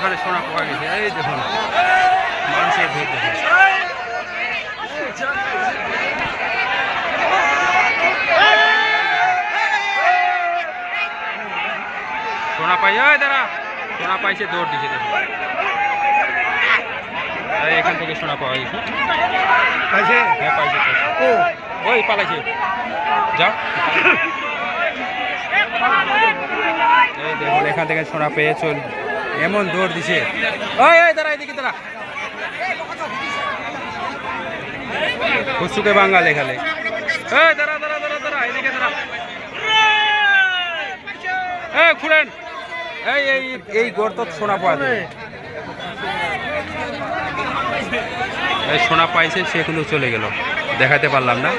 এখানে সোনা পাওয়া গেছে। এই দেখুন মানুষের ভিড় দেখুন। সোনা পাই দাঁড়া সোনা পাইছে দৌড় দিছে দেখুন। এখান থেকে সোনা পাওয়া গেছে। পাইছে? হ্যাঁ পাইছে। ওই পালাইছে যা। এই দেখুন এখান থেকে সোনা পেয়ে চল এমন দৌড় দিছে। ওই দাঁড়া এদিকে দাঁড়া। খুশুকে বাঙ্গাল এখানে। দাঁড়া দাঁড়া দাঁড়া দাঁড়া এদিকে দাঁড়া। খুলেন এই গর্ত সোনা পাওয়া যায়। সোনা পাইছে সেগুলো চলে গেল, দেখাতে পারলাম না।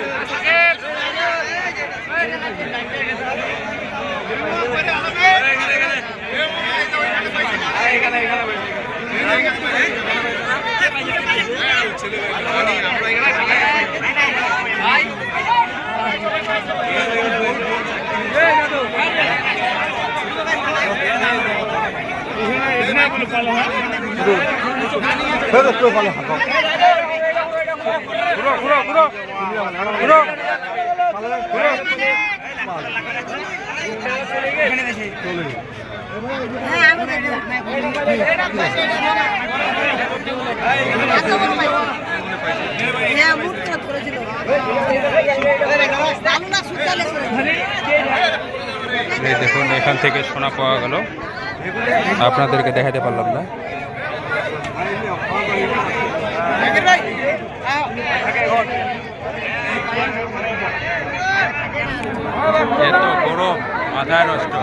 দেখুন এখান থেকে সোনা পাওয়া গেল, আপনাদেরকে দেখাতে পারলাম না। এত গরম মাথায় নষ্ট।